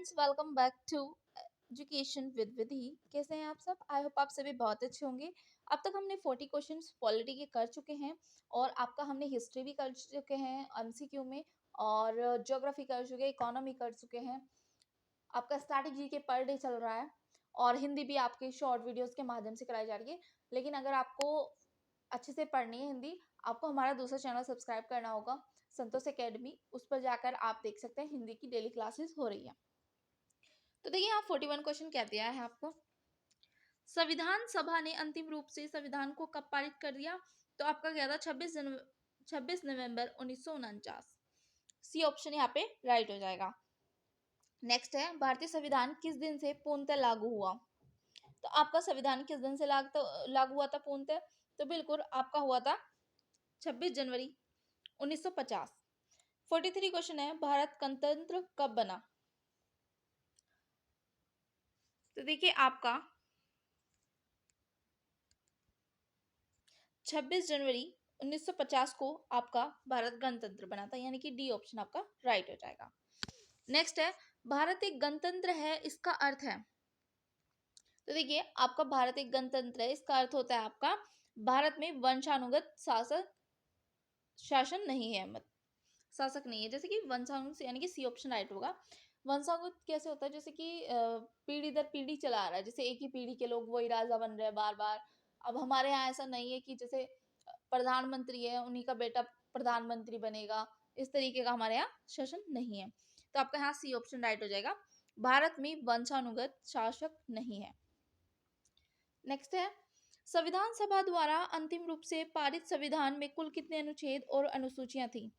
Friends, welcome back to education with Vidhi. कैसे हैं आप सब? आई होप आप सभी बहुत अच्छे होंगे। अब तक हमने 40 क्वेश्चंस पॉलिटी के कर चुके हैं और आपका हमने हिस्ट्री भी कर चुके हैं एमसीक्यू में, और ज्योग्राफी कर चुके हैं, इकोनॉमी कर चुके हैं। आपका स्टैटिक जी के पर डे चल रहा है और हिंदी भी आपके शॉर्ट वीडियोस के माध्यम से कराई जा रही है। लेकिन अगर आपको अच्छे से पढ़नी है हिंदी, आपको हमारा दूसरा चैनल सब्सक्राइब करना होगा, संतोष एकेडमी। उस पर जाकर आप देख सकते हैं हिंदी की डेली क्लासेस हो रही है। तो देखिए यहाँ 41 क्वेश्चन क्या दिया है आपको। संविधान सभा ने अंतिम रूप से संविधान को कब पारित कर दिया? तो आपका क्या था? 26 नवंबर 1949। सी ऑप्शन यहाँ पे राइट हो जाएगा। नेक्स्ट है, भारतीय संविधान किस दिन से पूर्णतः लागू हुआ? तो आपका संविधान किस दिन से लागू हुआ था पूर्णतः? तो बिल्कुल आपका हुआ था 26 जनवरी 1950। 43 क्वेश्चन है, भारत गणतंत्र कब बना? तो देखिए आपका 26 जनवरी 1950 को आपका भारत गणतंत्र बना था, यानी कि डी ऑप्शन आपका राइट हो जाएगा। नेक्स्ट है, भारत एक गणतंत्र है, इसका अर्थ है? तो देखिए आपका भारत एक गणतंत्र है, इसका अर्थ होता है आपका भारत में वंशानुगत शासन नहीं है, शासक नहीं है। जैसे कि वंशानुगत यानी कि सी ऑप्शन राइट होगा। वंशानुगत कैसे होता है? जैसे कि पीढ़ी दर पीढ़ी चला आ रहा है, जैसे एक ही पीढ़ी के लोग वही राजा बन रहे हैं बार बार। अब हमारे यहाँ ऐसा नहीं है कि जैसे प्रधानमंत्री है उन्हीं का बेटा प्रधानमंत्री बनेगा, इस तरीके का हमारे यहाँ शासन नहीं है। तो आपका यहाँ सी ऑप्शन राइट हो जाएगा, भारत में वंशानुगत शासक नहीं है। नेक्स्ट है, संविधान सभा द्वारा अंतिम रूप से पारित संविधान में कुल कितने अनुच्छेद और अनुसूचियां थी?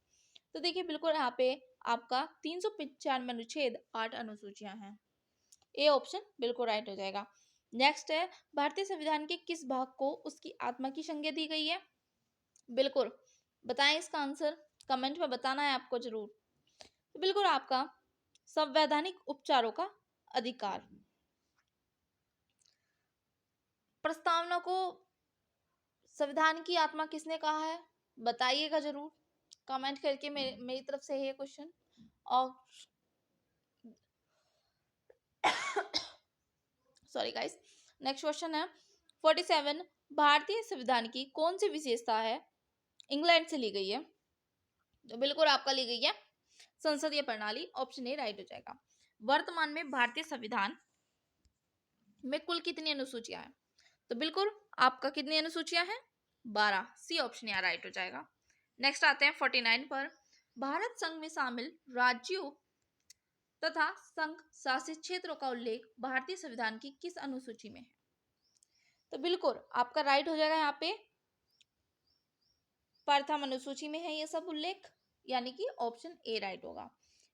तो देखिए बिल्कुल यहाँ पे आपका 395 अनुच्छेद 8 अनुसूचियां हैं। ए ऑप्शन बिल्कुल राइट हो जाएगा। नेक्स्ट है, भारतीय संविधान के किस भाग को उसकी आत्मा की संज्ञा दी गई है? बिल्कुल बताएं इसका आंसर, कमेंट में बताना है आपको जरूर। तो बिल्कुल आपका संवैधानिक उपचारों का अधिकार। प्रस्तावना को संविधान की आत्मा किसने कहा है? बताइएगा जरूर कमेंट करके। मेरी तरफ से है ये क्वेश्चन। और सॉरी गाइस, नेक्स्ट क्वेश्चन है 47, भारतीय संविधान की कौन सी विशेषता है इंग्लैंड से ली गई है? तो बिल्कुल आपका ली गई है संसदीय प्रणाली, ऑप्शन ए राइट हो जाएगा। वर्तमान में भारतीय संविधान में कुल कितनी अनुसूचियां हैं? तो बिल्कुल आपका कितनी अनुसूचियां हैं? 12। सी ऑप्शन यहाँ राइट हो जाएगा। नेक्स्ट आते हैं 49 पर, भारत संघ में शामिल राज्यों तथा संघ शासित क्षेत्रों का उल्लेख भारतीय संविधान की किस अनुसूची में है? तो बिल्कुल आपका राइट हो जाएगा यहाँ पे प्रथम अनुसूची में है ये सब उल्लेख, यानी कि ऑप्शन ए राइट होगा।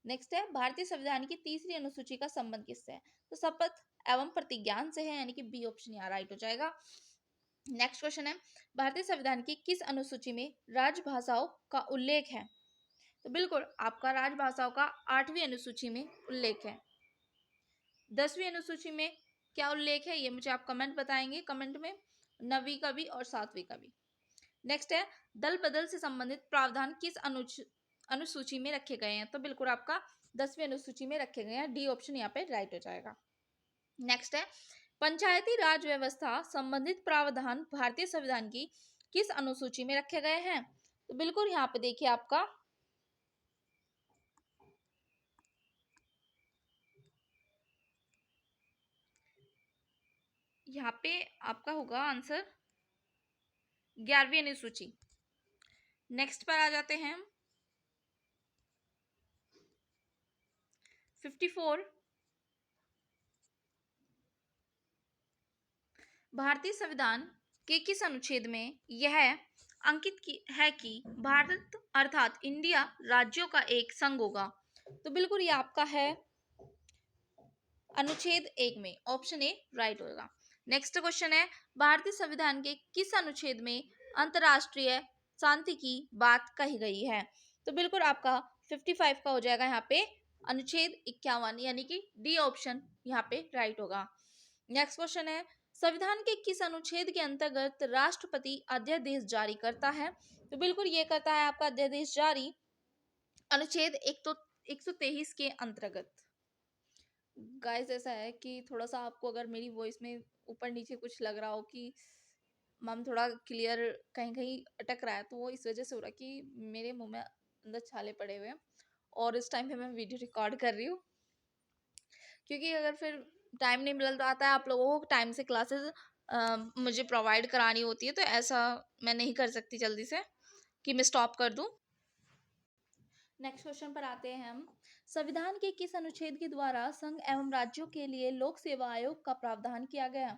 नेक्स्ट है, भारतीय संविधान की तीसरी अनुसूची का संबंध किससे है? तो शपथ एवं प्रतिज्ञान से है, यानी कि बी ऑप्शन यहाँ राइट हो जाएगा। नेक्स्ट क्वेश्चन है, भारतीय संविधान की किस अनुसूची में राजभाषाओं का उल्लेख है? तो बिल्कुल आपका राजभाषाओं का 8वीं अनुसूची में उल्लेख है। 10वीं अनुसूची में क्या उल्लेख है ये मुझे आप कमेंट बताएंगे, कमेंट में 9वीं का भी और 7वीं का भी। नेक्स्ट है, दल बदल से संबंधित प्रावधान किस अनुसूची में रखे गए हैं? तो बिल्कुल आपका 10वीं अनुसूची में रखे गए हैं, डी ऑप्शन यहाँ पे राइट हो जाएगा। नेक्स्ट है, पंचायती राज व्यवस्था संबंधित प्रावधान भारतीय संविधान की किस अनुसूची में रखे गए हैं? तो बिल्कुल यहाँ पे देखिए आपका यहाँ पे आपका होगा आंसर 11वीं अनुसूची। नेक्स्ट पर आ जाते हैं 54, भारतीय संविधान के किस अनुच्छेद में यह अंकित है कि भारत अर्थात इंडिया राज्यों का एक संघ होगा? तो बिल्कुल ये आपका है अनुच्छेद 1 में, ऑप्शन ए राइट होगा। नेक्स्ट क्वेश्चन है, भारतीय संविधान के किस अनुच्छेद में अंतरराष्ट्रीय शांति की बात कही गई है? तो बिल्कुल आपका 55 का हो जाएगा यहाँ पे अनुच्छेद 51, यानी कि डी ऑप्शन यहाँ पे राइट होगा। नेक्स्ट क्वेश्चन है, संविधान के किस अनुच्छेद के अंतर्गत राष्ट्रपति अध्यादेश जारी करता है? तो बिल्कुल ये करता है आपका अध्यादेश जारी अनुच्छेद 123 के अंतर्गत। गाइस ऐसा है कि थोड़ा सा आपको अगर मेरी वॉइस में ऊपर नीचे कुछ लग रहा हो कि मैम थोड़ा क्लियर कहीं कहीं अटक रहा है, तो वो इस वजह से हो रहा है कि मेरे मुंह में अंदर छाले पड़े हुए हैं और इस टाइम पे मैं वीडियो रिकॉर्ड कर रही हूँ, क्योंकि अगर फिर टाइम नहीं मिल पाता है आप लोगों को टाइम से क्लासेस मुझे प्रोवाइड करानी होती है, तो ऐसा मैं नहीं कर सकती जल्दी से कि मैं स्टॉप कर दूं। नेक्स्ट क्वेश्चन पर आते हैं हम। संविधान के किस अनुच्छेद के द्वारा संघ एवं राज्यों के लिए लोक सेवा आयोग का प्रावधान किया गया?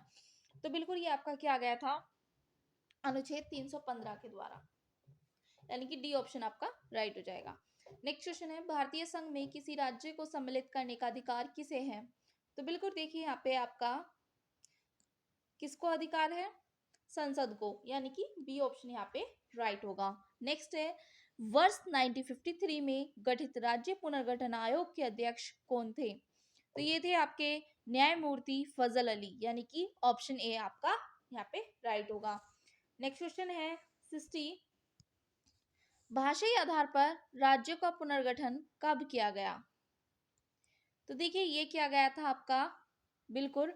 तो बिल्कुल ये आपका किया गया था अनुच्छेद 315 के द्वारा, यानी कि डी ऑप्शन आपका राइट हो जाएगा। नेक्स्ट क्वेश्चन है, भारतीय संघ में किसी राज्य को सम्मिलित करने का अधिकार किसे है? तो बिल्कुल देखिए यहाँ पे आपका किसको अधिकार है? संसद को, यानी कि बी ऑप्शन यहाँ पे राइट होगा। नेक्स्ट है, वर्ष 1953 में गठित राज्य पुनर्गठन आयोग के अध्यक्ष कौन थे? तो ये थे आपके न्यायमूर्ति फजल अली, यानी कि ऑप्शन ए आपका यहाँ पे राइट होगा। नेक्स्ट क्वेश्चन है 60, भाषाई आधार पर राज्यों का पुनर्गठन कब किया गया? तो देखिए ये किया गया था आपका बिल्कुल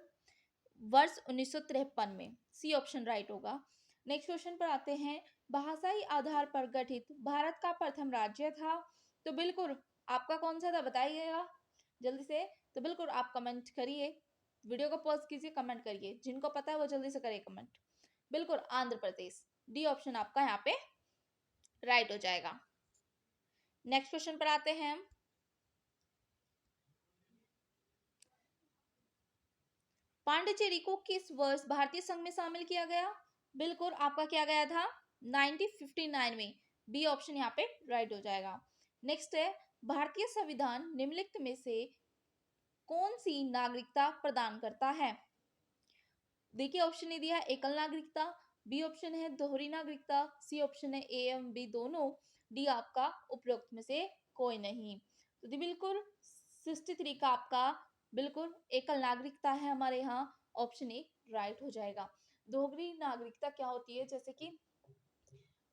वर्ष 1953 में, सी ऑप्शन राइट होगा। नेक्स्ट क्वेश्चन पर आते हैं, भाषाई आधार पर गठित भारत का प्रथम राज्य था? तो बिल्कुल आपका कौन सा था बताइएगा जल्दी से। तो बिल्कुल आप कमेंट करिए, वीडियो को पॉज कीजिए, कमेंट करिए, जिनको पता है वो जल्दी से करिए कमेंट। बिल्कुल आंध्र प्रदेश, डी ऑप्शन आपका यहाँ पे राइट हो जाएगा। नेक्स्ट क्वेश्चन पर आते हैं हम, पांडिचेरी को किस वर्ष भारतीय संघ में शामिल किया गया? बिल्कुल आपका किया गया था 1959 में, बी ऑप्शन यहाँ पे राइट हो जाएगा। नेक्स्ट है, भारतीय संविधान निम्नलिखित में से कौन सी नागरिकता प्रदान करता है? देखिए ऑप्शन ए दिया है एकल नागरिकता, बी ऑप्शन है दोहरी नागरिकता, सी ऑप्शन है ए एवं बी दोनों, डी आपका उपरोक्त में से कोई नहीं। तो बिल्कुल 63 का आपका बिल्कुल एकल नागरिकता है हमारे यहाँ, ऑप्शन ए राइट हो जाएगा। दोहरी नागरिकता क्या होती है? जैसे कि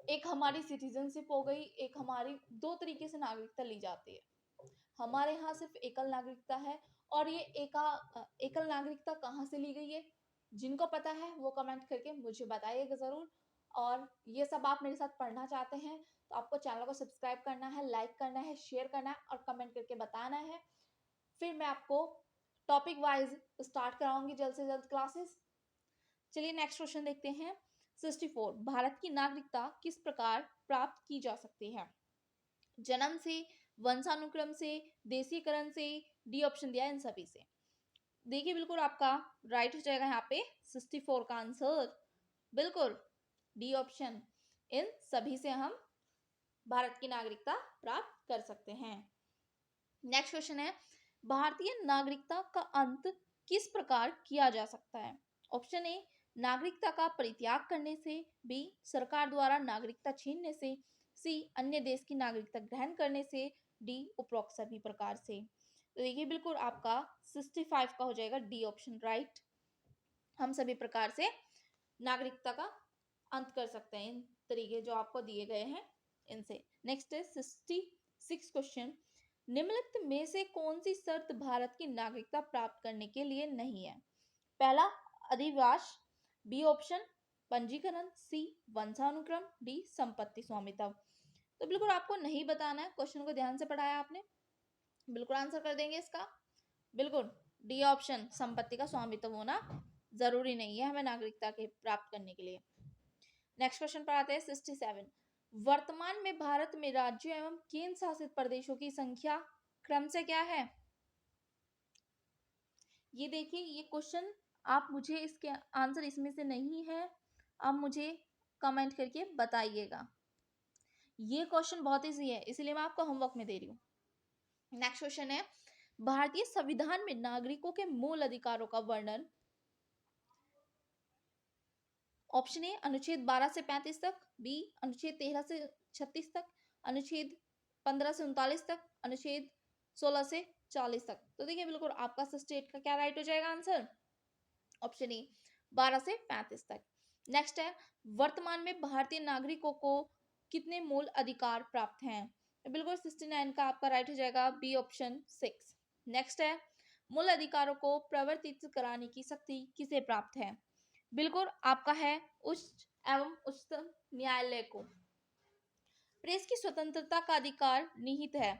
एक हमारी सिटीजनशिप हो गई, एक हमारी दो तरीके से नागरिकता ली जाती है। हमारे यहाँ सिर्फ एकल नागरिकता है, और ये एकल नागरिकता कहाँ से ली गई है? जिनको पता है वो कमेंट करके मुझे बताइएगा जरूर। और ये सब आप मेरे साथ पढ़ना चाहते हैं तो आपको चैनल को सब्सक्राइब करना है, लाइक करना है, शेयर करना है और कमेंट करके बताना है। फिर मैं आपको टॉपिक वाइज स्टार्ट कराऊंगी जल्द से जल्द क्लासेस। चलिए नेक्स्ट क्वेश्चन देखते हैं। 64, भारत की नागरिकता किस प्रकार प्राप्त की जा सकती है? जन्म से, वंशानुक्रम से, देशीकरण से, डी ऑप्शन दिया है इन सभी से। देखिए बिल्कुल आपका राइट हो जाएगा यहाँ पे 64 का आंसर, बिल्कुल डी ऑप्शन, इन सभी से हम भारत की नागरिकता प्राप्त कर सकते हैं। नेक्स्ट क्वेश्चन है, भारतीय नागरिकता का अंत किस प्रकार किया जा सकता है? ऑप्शन ए नागरिकता का परित्याग करने से, बी सरकार द्वारा नागरिकता छीनने से, सी अन्य देश की नागरिकता ग्रहण करने से, डी उपरोक्त सभी प्रकार से। तो देखिए बिल्कुल आपका 65 का हो जाएगा डी ऑप्शन राइट। हम सभी प्रकार से नागरिकता का अंत कर सकते हैं इन तरीके जो आपको दिए गए हैं इनसे। नेक्स्ट है 66 क्वेश्चन, निम्नलिखित में से कौन सी शर्त भारत की नागरिकता प्राप्त करने के लिए नहीं है? पहला अधिवास, बी ऑप्शन पंजीकरण, सी वंशानुक्रम, डी संपत्ति स्वामित्व। तो बिल्कुल आपको नहीं बताना है, क्वेश्चन को ध्यान से पढ़ाया आपने, बिल्कुल आंसर कर देंगे इसका। बिल्कुल डी ऑप्शन संपत्ति का स्वामित्व होना जरूरी नहीं है हमें नागरिकता के प्राप्त करने के लिए। नेक्स्ट क्वेश्चन पर आते हैं 67, वर्तमान में भारत में राज्यों एवं केंद्र शासित प्रदेशों की संख्या क्रम से क्या है? ये देखिए ये क्वेश्चन आप मुझे इसके आंसर इसमें से नहीं है, आप मुझे कमेंट करके बताइएगा। ये क्वेश्चन बहुत ईजी है इसलिए मैं आपको होमवर्क में दे रही हूँ। नेक्स्ट क्वेश्चन है, भारतीय संविधान में नागरिकों के मूल अधिकारों का वर्णन, ऑप्शन ए अनुच्छेद 12 से 35 तक, बी अनुच्छेद 13 से 36 तक, अनुच्छेद 15 से 39 तक, अनुच्छेद 16 से 40 तक। तो देखिए बिल्कुल आपका स्टेट का क्या राइट हो जाएगा आंसर, ऑप्शन ए 12 से 35 तक। नेक्स्ट है, वर्तमान में भारतीय नागरिकों को कितने मूल अधिकार प्राप्त हैं? तो बिल्कुल 69 का आपका राइट हो जाएगा बी ऑप्शन 6। नेक्स्ट है, मूल अधिकारों को प्रवर्तित कराने की शक्ति किसे प्राप्त है? बिल्कुल आपका है उच्च एवं उच्चतम न्यायालय को। प्रेस की स्वतंत्रता का अधिकार निहित है,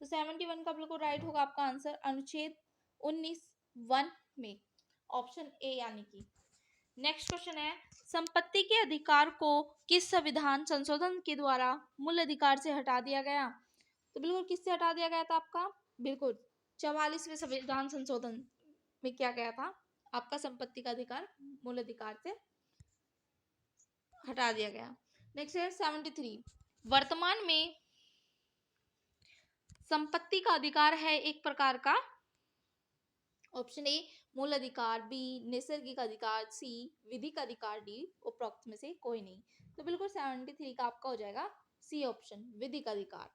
तो 71 का बिल्कुल राइट होगा आपका आंसर अनुच्छेद 19(1) में, ऑप्शन ए यानी कि। नेक्स्ट क्वेश्चन है, संपत्ति के अधिकार को किस संविधान संशोधन के द्वारा मूल अधिकार से हटा दिया गया? तो बिल्कुल किससे हटा दिया गया था आपका? बिल्कुल 44वें संविधान संशोधन में क्या गया था आपका, संपत्ति का अधिकार मूल अधिकार से हटा दिया गया। नेक्स्ट है 73, वर्तमान में संपत्ति का अधिकार है एक प्रकार का, ऑप्शन ए मूल अधिकार, बी नैसर्गिक अधिकार, सी विधिक अधिकार, डी उपरोक्त में से कोई नहीं। तो बिल्कुल 73 का आपका हो जाएगा सी ऑप्शन, विधिक अधिकार।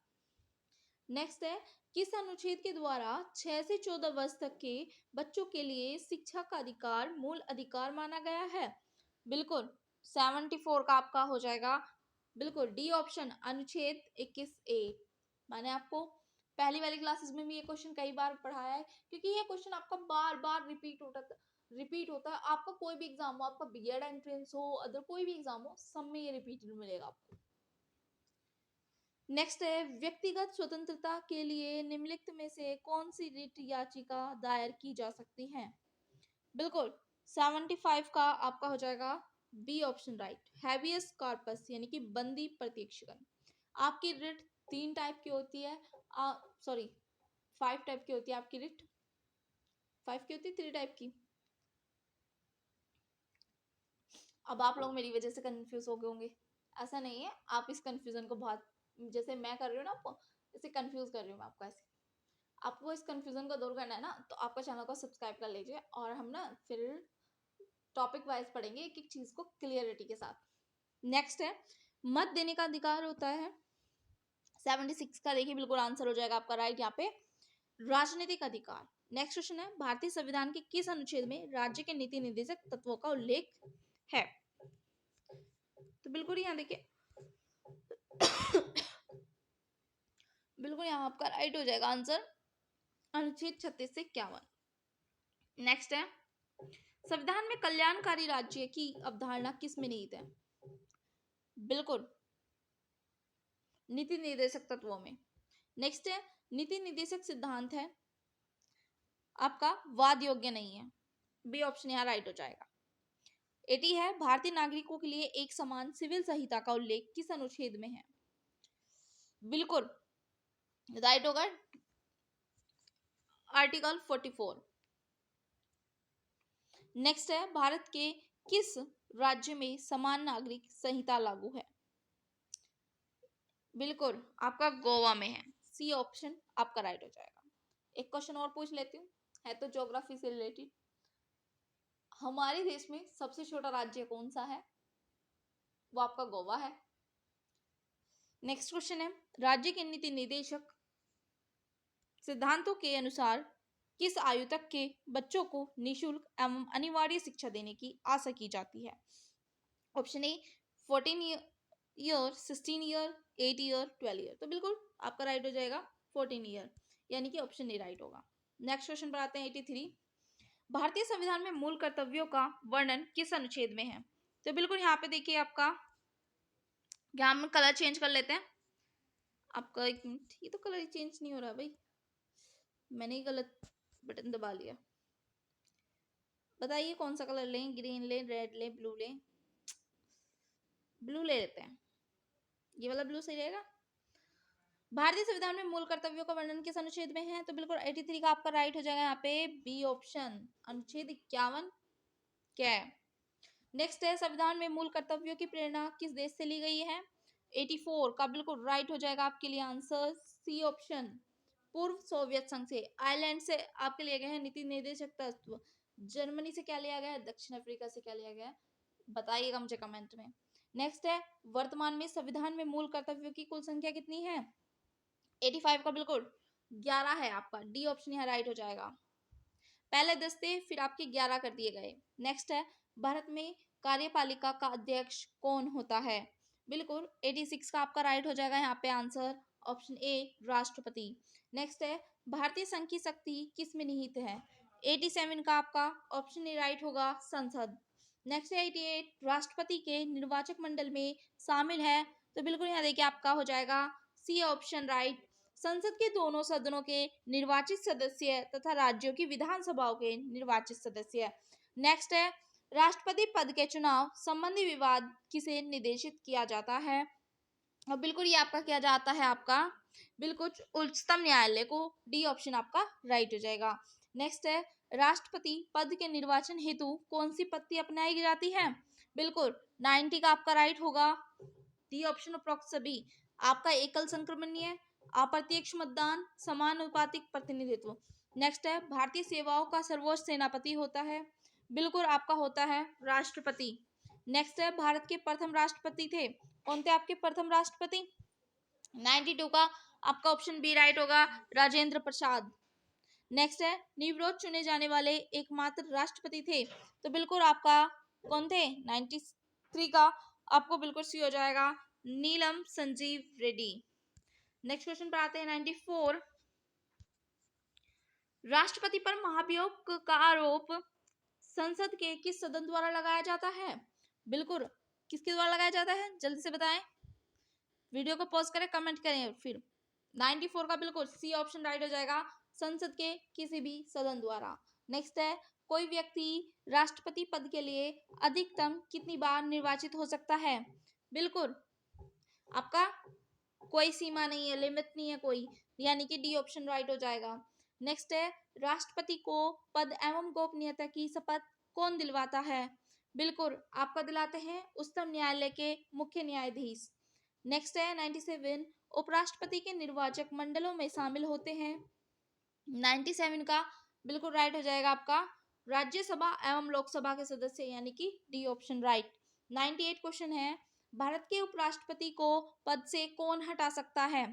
नेक्स्ट है, किस अनुच्छेद के द्वारा 6 से 14 वर्ष तक के बच्चों के लिए शिक्षा का अधिकार मूल अधिकार माना गया है? बिल्कुल 74 का आपका हो जाएगा बिल्कुल डी ऑप्शन, अनुच्छेद 21A। मैंने आपको पहली वाली क्लासेस में भी ये क्वेश्चन कई बार पढ़ाया है, क्योंकि ये क्वेश्चन आपका बार बार रिपीट होता है। आपका कोई भी एग्जाम हो, आपका बीएड एंट्रेंस हो, अदर कोई भी एग्जाम हो, सब में ये रिपीटेड मिलेगा आपको। नेक्स्ट है, व्यक्तिगत स्वतंत्रता के लिए निम्नलिखित में से कौन सी रिट याचिका दायर की जा सकती है? बिल्कुल 75 का आपका हो जाएगा B option right, habeas corpus यानी कि बंदी प्रत्यक्षीकरण। आपकी रिट 3 टाइप की होती है, सॉरी 5 टाइप की होती है आपकी रिट, 5 की होती है, 3 टाइप की। अब आप लोग मेरी वजह से कंफ्यूज हो गए होंगे, ऐसा नहीं है, आप इस कंफ्यूजन को बहुत, जैसे मैं कर रही हूँ ना आपको, इसे कंफ्यूज कर रही हूँ मैं आपको ऐसे। आपको इस कंफ्यूजन को दूर करना है ना, तो आपका चैनल को सब्सक्राइब कर लीजिए और हम ना फिर टॉपिक वाइज पढ़ेंगे एक एक चीज को क्लियरिटी के साथ। नेक्स्ट है, मत देने का अधिकार होता है 76 का, देखिए बिल्कुल आंसर हो जाएगा आपका राइट यहाँ पे, राजनीतिक अधिकार। नेक्स्ट क्वेश्चन है, भारतीय संविधान के किस अनुच्छेद में राज्य के नीति निर्देशक तत्वों का उल्लेख है? तो बिल्कुल यहाँ देखिए बिल्कुल यहाँ आपका राइट हो जाएगा आंसर, अनुच्छेद 36 से 51। नेक्स्ट है, संविधान में कल्याणकारी राज्य की अवधारणा किस में निहित है? बिल्कुल नीति निर्देशक तत्वों में। नेक्स्ट है, नीति निर्देशक सिद्धांत है आपका वाद योग्य नहीं है, बी ऑप्शन यहाँ राइट हो जाएगा। 80 है, भारतीय नागरिकों के लिए एक समान सिविल संहिता का उल्लेख किस अनुच्छेद में है? बिल्कुल राइट होगा आर्टिकल 44। नेक्स्ट है, भारत के किस राज्य में समान नागरिक संहिता लागू है? बिल्कुल आपका गोवा में है, सी ऑप्शन आपका राइट हो जाएगा। एक क्वेश्चन और पूछ लेती हूँ, है तो ज्योग्राफी से रिलेटेड। हमारे देश में सबसे छोटा राज्य कौन सा है? वो आपका गोवा है। नेक्स्ट क्वेश्चन है, राज्य के नीति निर्देशक सिद्धांतों के अनुसार किस आयु तक के बच्चों को निःशुल्क एवं अनिवार्य शिक्षा देने की आशा की जाती है? Option A 14 year, 16 year, 8 year, 12 year. तो बिल्कुल आपका राइट हो जाएगा 14 ईयर, यानी कि ऑप्शन ए राइट होगा। नेक्स्ट क्वेश्चन पर आते हैं 83, भारतीय संविधान में मूल कर्तव्यों का वर्णन किस अनुच्छेद में है? तो बिल्कुल यहाँ पे देखिए आपका, यहाँ हम कलर चेंज कर लेते हैं आपका, एक मिनट, ये तो कलर चेंज नहीं हो रहा भाई, मैंने ही गलत बटन दबा लिया। बताइए कौन सा कलर लें, ग्रीन लें, रेड लें, ब्लू लें? ब्लू ले लेते हैं, ये वाला ब्लू सही रहेगा। भारतीय संविधान में मूल कर्तव्यों का वर्णन किस अनुच्छेद में है? तो बिल्कुल 83 का आपका राइट हो जाएगा यहाँ पे बी ऑप्शन, अनुच्छेद 51 क्या है। नेक्स्ट है, संविधान में मूल कर्तव्यों की प्रेरणा किस देश से ली गई है? 84 का बिल्कुल राइट हो जाएगा आपके लिए आंसर, सी ऑप्शन, पूर्व सोवियत संघ से। आयरलैंड से आपके लिए गए हैं नीति निर्देशक तत्व। जर्मनी से क्या लिया गया है? दक्षिण अफ्रीका से क्या लिया गया है? बताइएगा मुझे कमेंट में। नेक्स्ट है, वर्तमान में संविधान में मूल कर्तव्यों की कुल संख्या कितनी है? 85 का बिल्कुल 11 है आपका, डी ऑप्शन यहाँ राइट हो जाएगा। पहले 10 थे, फिर आपके 11 कर दिए गए। नेक्स्ट है, भारत में कार्यपालिका का अध्यक्ष कौन होता है? बिल्कुल 86 का आपका राइट हो जाएगा यहाँ पे आंसर, ऑप्शन ए राष्ट्रपति। नेक्स्ट है, भारतीय संघ की शक्ति किस में निहित है? 87 का आपका ऑप्शन ए राइट होगा संसद। नेक्स्ट है 88, राष्ट्रपति के निर्वाचक मंडल में शामिल है, तो बिल्कुल यहाँ देखिए आपका हो जाएगा सी ऑप्शन राइट। संसद के दोनों सदनों के निर्वाचित सदस्य तथा राज्यों की विधानसभाओं के निर्वाचित सदस्य। नेक्स्ट है राष्ट्रपति पद के चुनाव संबंधी विवाद किसे निर्देशित किया जाता है, और बिल्कुल ये आपका किया जाता है आपका बिल्कुल उच्चतम न्यायालय को। डी ऑप्शन आपका राइट हो जाएगा। नेक्स्ट है राष्ट्रपति पद के निर्वाचन हेतु कौन सी पद्धति अपनाई जाती है, बिल्कुल 90 का आपका राइट होगा। डी ऑप्शन उपरोक्त सभी आपका एकल संक्रमणीय, अप्रत्यक्ष मतदान, समानुपातिक प्रतिनिधित्व। नेक्स्ट है भारतीय सेवाओं का सर्वोच्च सेनापति होता है, बिल्कुल आपका होता है राष्ट्रपति। नेक्स्ट है भारत के प्रथम राष्ट्रपति थे, कौन थे आपके प्रथम राष्ट्रपति, 92 का आपका ऑप्शन बी राइट होगा राजेंद्र प्रसाद। नेक्स्ट है निर्विरोध चुने जाने वाले एकमात्र राष्ट्रपति थे, तो बिल्कुल आपका कौन थे, 93 का आपको बिल्कुल सी हो जाएगा नीलम संजीव रेड्डी। नेक्स्ट क्वेश्चन पर आते हैं 94, राष्ट्रपति पर महाभियोग का आरोप संसद के किस सदन द्वारा लगाया जाता है, बिल्कुल किसके द्वारा लगाया जाता है, जल्दी से बताएं, वीडियो को पॉज करें, कमेंट करें फिर। 94 का बिल्कुल सी ऑप्शन राइट हो जाएगा संसद के किसी भी सदन द्वारा। नेक्स्ट है कोई व्यक्ति राष्ट्रपति पद के लिए अधिकतम कितनी बार निर्वाचित हो सकता है, बिल्कुल आपका कोई सीमा नहीं है, लिमिट नहीं है कोई, यानी कि डी ऑप्शन राइट हो जाएगा। नेक्स्ट है राष्ट्रपति को पद एवं गोपनीयता की शपथ कौन दिलवाता है, बिल्कुल आपका दिलाते हैं उच्चतम न्यायालय के मुख्य न्यायाधीश। नेक्स्ट है 97, उपराष्ट्रपति के निर्वाचक मंडलों में शामिल होते हैं, 97 का बिल्कुल राइट हो जाएगा आपका राज्यसभा एवं लोकसभा के सदस्य, यानी कि डी ऑप्शन राइट। 98 क्वेश्चन है भारत के उपराष्ट्रपति को पद से कौन हटा सकता है,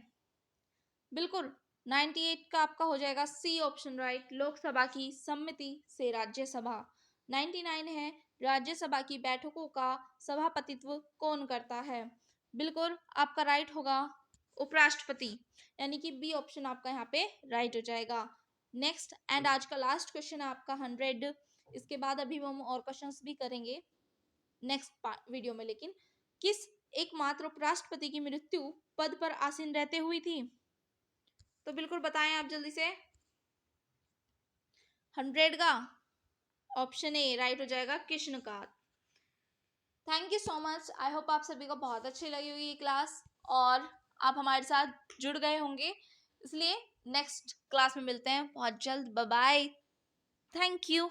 बिल्कुल 98 का आपका हो जाएगा सी ऑप्शन राइट लोकसभा की सम्मति से राज्यसभा। 99 है राज्यसभा की बैठकों का सभापतित्व कौन करता है, बिल्कुल आपका राइट होगा उपराष्ट्रपति, यानी कि बी ऑप्शन आपका यहाँ पे राइट हो जाएगा। नेक्स्ट एंड आज का लास्ट क्वेश्चन है आपका 100, इसके बाद अभी हम और क्वेश्चंस भी करेंगे नेक्स्ट वीडियो में, लेकिन किस एकमात्र उपराष्ट्रपति की मृत्यु पद पर आसीन रहते हुई थी, तो बिल्कुल बताएं आप जल्दी से। 100 का ऑप्शन ए राइट हो जाएगा Krishnakant. Thank you so much, I hope आप सभी को बहुत अच्छी लगी होगी ये क्लास और आप हमारे साथ जुड़ गए होंगे, इसलिए नेक्स्ट क्लास में मिलते हैं बहुत जल्द। Bye bye, thank you.